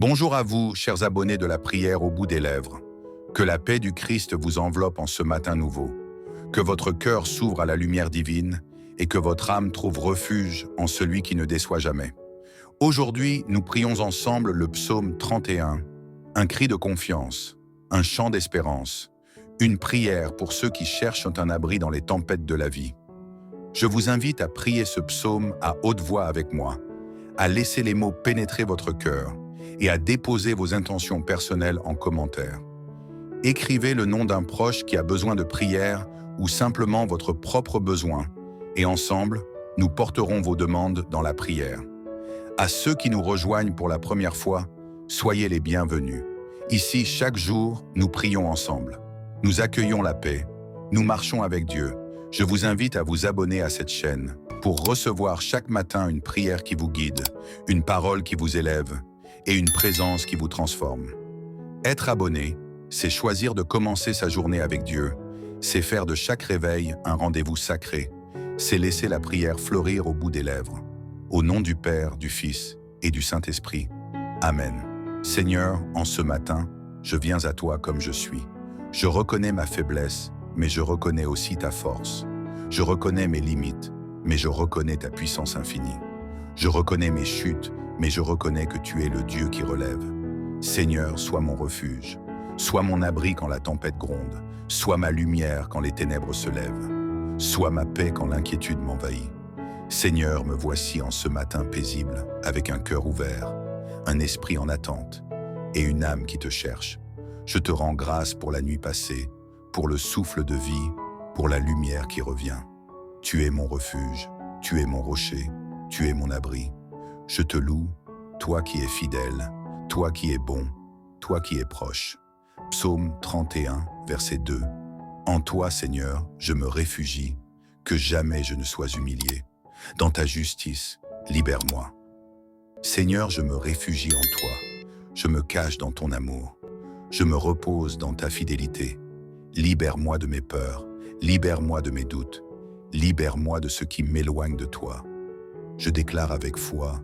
Bonjour à vous, chers abonnés de la prière au bout des lèvres. Que la paix du Christ vous enveloppe en ce matin nouveau. Que votre cœur s'ouvre à la lumière divine et que votre âme trouve refuge en celui qui ne déçoit jamais. Aujourd'hui, nous prions ensemble le psaume 31, un cri de confiance, un chant d'espérance, une prière pour ceux qui cherchent un abri dans les tempêtes de la vie. Je vous invite à prier ce psaume à haute voix avec moi, à laisser les mots pénétrer votre cœur et à déposer vos intentions personnelles en commentaire. Écrivez le nom d'un proche qui a besoin de prière ou simplement votre propre besoin, et ensemble, nous porterons vos demandes dans la prière. À ceux qui nous rejoignent pour la première fois, soyez les bienvenus. Ici, chaque jour, nous prions ensemble. Nous accueillons la paix. Nous marchons avec Dieu. Je vous invite à vous abonner à cette chaîne pour recevoir chaque matin une prière qui vous guide, une parole qui vous élève et une présence qui vous transforme. Être abonné, c'est choisir de commencer sa journée avec Dieu. C'est faire de chaque réveil un rendez-vous sacré. C'est laisser la prière fleurir au bout des lèvres. Au nom du Père, du Fils et du Saint-Esprit. Amen. Seigneur, en ce matin, je viens à toi comme je suis. Je reconnais ma faiblesse, mais je reconnais aussi ta force. Je reconnais mes limites, mais je reconnais ta puissance infinie. Je reconnais mes chutes, mais je reconnais que tu es le Dieu qui relève. Seigneur, sois mon refuge. Sois mon abri quand la tempête gronde. Sois ma lumière quand les ténèbres se lèvent. Sois ma paix quand l'inquiétude m'envahit. Seigneur, me voici en ce matin paisible, avec un cœur ouvert, un esprit en attente et une âme qui te cherche. Je te rends grâce pour la nuit passée, pour le souffle de vie, pour la lumière qui revient. Tu es mon refuge, tu es mon rocher, tu es mon abri. Je te loue, toi qui es fidèle, toi qui es bon, toi qui es proche. Psaume 31, verset 2. En toi, Seigneur, je me réfugie, que jamais je ne sois humilié. Dans ta justice, libère-moi. Seigneur, je me réfugie en toi. Je me cache dans ton amour. Je me repose dans ta fidélité. Libère-moi de mes peurs. Libère-moi de mes doutes. Libère-moi de ce qui m'éloigne de toi. Je déclare avec foi,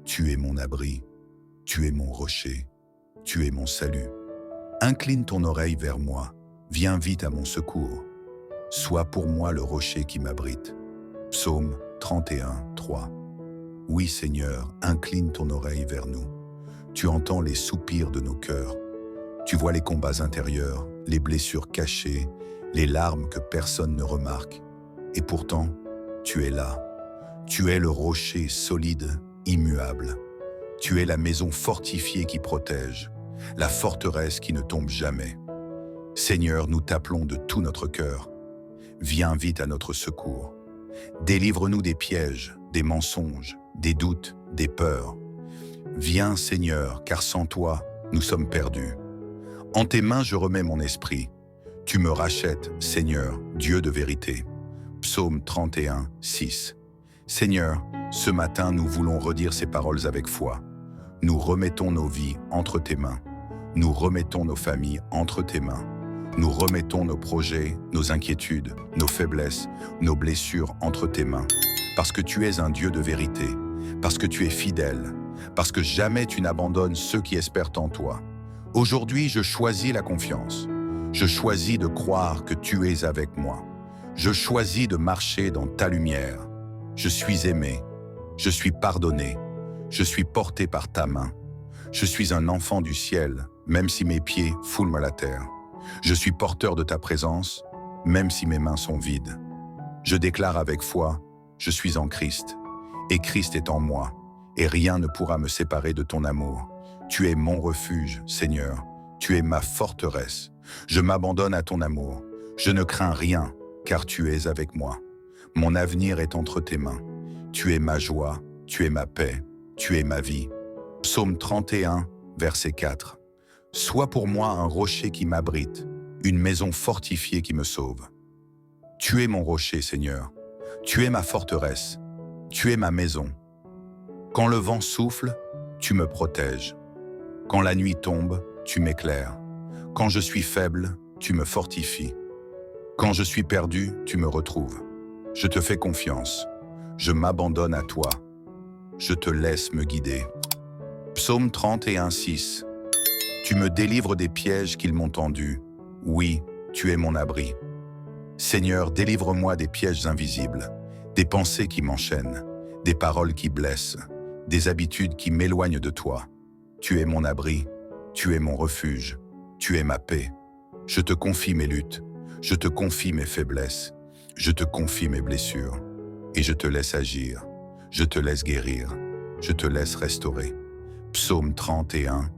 tu es mon abri. Tu es mon rocher. Tu es mon salut. Incline ton oreille vers moi. Viens vite à mon secours. Sois pour moi le rocher qui m'abrite. Psaume 31, 3. Oui, Seigneur, incline ton oreille vers nous. Tu entends les soupirs de nos cœurs. Tu vois les combats intérieurs, les blessures cachées, les larmes que personne ne remarque. Et pourtant, tu es là. Tu es le rocher solide, immuable. Tu es la maison fortifiée qui protège, la forteresse qui ne tombe jamais. Seigneur, nous t'appelons de tout notre cœur. Viens vite à notre secours. Délivre-nous des pièges, des mensonges, des doutes, des peurs. Viens, Seigneur, car sans toi, nous sommes perdus. En tes mains, je remets mon esprit. Tu me rachètes, Seigneur, Dieu de vérité. Psaume 31, 6. Seigneur, ce matin, nous voulons redire ces paroles avec foi. Nous remettons nos vies entre tes mains. Nous remettons nos familles entre tes mains. Nous remettons nos projets, nos inquiétudes, nos faiblesses, nos blessures entre tes mains. Parce que tu es un Dieu de vérité, parce que tu es fidèle, parce que jamais tu n'abandonnes ceux qui espèrent en toi. Aujourd'hui, je choisis la confiance. Je choisis de croire que tu es avec moi. Je choisis de marcher dans ta lumière. Je suis aimé, je suis pardonné, je suis porté par ta main. Je suis un enfant du ciel, même si mes pieds foulent la terre. Je suis porteur de ta présence, même si mes mains sont vides. Je déclare avec foi, je suis en Christ, et Christ est en moi, et rien ne pourra me séparer de ton amour. Tu es mon refuge, Seigneur, tu es ma forteresse. Je m'abandonne à ton amour. Je ne crains rien, car tu es avec moi. Mon avenir est entre tes mains. Tu es ma joie, tu es ma paix, tu es ma vie. Psaume 31, verset 4. Sois pour moi un rocher qui m'abrite, une maison fortifiée qui me sauve. Tu es mon rocher, Seigneur. Tu es ma forteresse. Tu es ma maison. Quand le vent souffle, tu me protèges. Quand la nuit tombe, tu m'éclaires. Quand je suis faible, tu me fortifies. Quand je suis perdu, tu me retrouves. Je te fais confiance. Je m'abandonne à toi. Je te laisse me guider. Psaume 31, 6. Tu me délivres des pièges qu'ils m'ont tendus. Oui, tu es mon abri. Seigneur, délivre-moi des pièges invisibles, des pensées qui m'enchaînent, des paroles qui blessent, des habitudes qui m'éloignent de toi. Tu es mon abri, tu es mon refuge, tu es ma paix. Je te confie mes luttes, je te confie mes faiblesses, je te confie mes blessures, et je te laisse agir, je te laisse guérir, je te laisse restaurer. Psaume 31,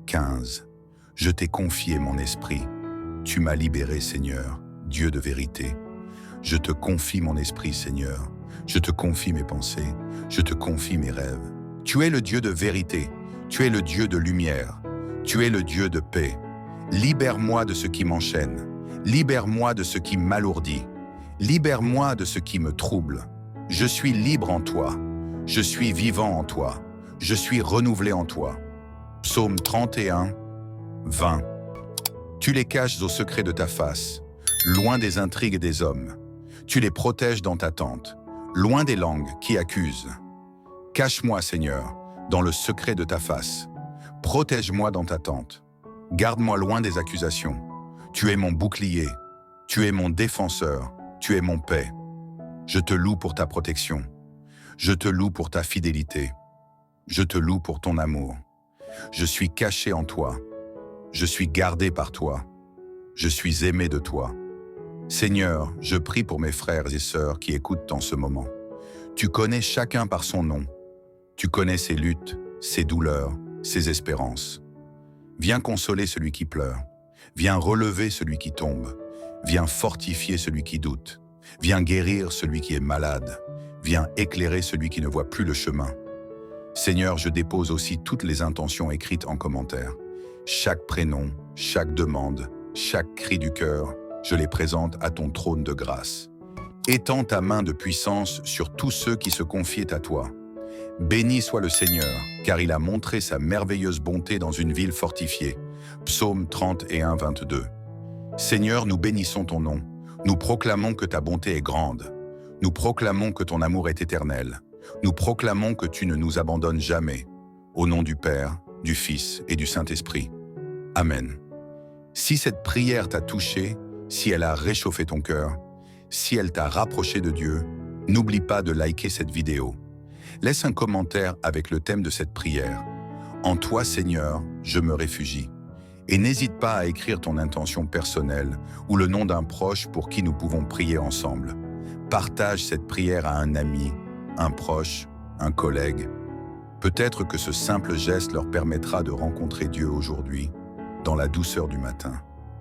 15. Je t'ai confié mon esprit, tu m'as libéré, Seigneur, Dieu de vérité. Je te confie mon esprit, Seigneur, je te confie mes pensées, je te confie mes rêves. Tu es le Dieu de vérité, tu es le Dieu de lumière, tu es le Dieu de paix. Libère-moi de ce qui m'enchaîne, libère-moi de ce qui m'alourdit, libère-moi de ce qui me trouble. Je suis libre en toi, je suis vivant en toi, je suis renouvelé en toi. Psaume 31, 20. Tu les caches au secret de ta face, loin des intrigues des hommes. Tu les protèges dans ta tente, loin des langues qui accusent. Cache-moi, Seigneur, dans le secret de ta face. Protège-moi dans ta tente. Garde-moi loin des accusations. Tu es mon bouclier, tu es mon défenseur, tu es mon paix. Je te loue pour ta protection. Je te loue pour ta fidélité. Je te loue pour ton amour. Je suis caché en toi. Je suis gardé par toi. Je suis aimé de toi. Seigneur, je prie pour mes frères et sœurs qui écoutent en ce moment. Tu connais chacun par son nom. Tu connais ses luttes, ses douleurs, ses espérances. Viens consoler celui qui pleure. Viens relever celui qui tombe. Viens fortifier celui qui doute. Viens guérir celui qui est malade. Viens éclairer celui qui ne voit plus le chemin. Seigneur, je dépose aussi toutes les intentions écrites en commentaire. Chaque prénom, chaque demande, chaque cri du cœur, je les présente à ton trône de grâce. Étends ta main de puissance sur tous ceux qui se confient à toi. Béni soit le Seigneur, car il a montré sa merveilleuse bonté dans une ville fortifiée. Psaume 31, 22. Seigneur, nous bénissons ton nom. Nous proclamons que ta bonté est grande. Nous proclamons que ton amour est éternel. Nous proclamons que tu ne nous abandonnes jamais. Au nom du Père, du Fils et du Saint-Esprit. Amen. Si cette prière t'a touché, si elle a réchauffé ton cœur, si elle t'a rapproché de Dieu, n'oublie pas de liker cette vidéo. Laisse un commentaire avec le thème de cette prière. En toi, Seigneur, je me réfugie. Et n'hésite pas à écrire ton intention personnelle ou le nom d'un proche pour qui nous pouvons prier ensemble. Partage cette prière à un ami, un proche, un collègue. Peut-être que ce simple geste leur permettra de rencontrer Dieu aujourd'hui, dans la douceur du matin,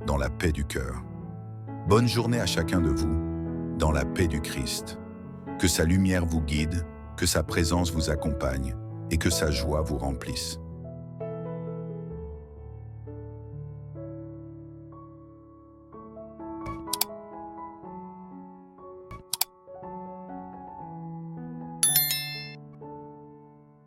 dans la paix du cœur. Bonne journée à chacun de vous, dans la paix du Christ. Que sa lumière vous guide, que sa présence vous accompagne et que sa joie vous remplisse.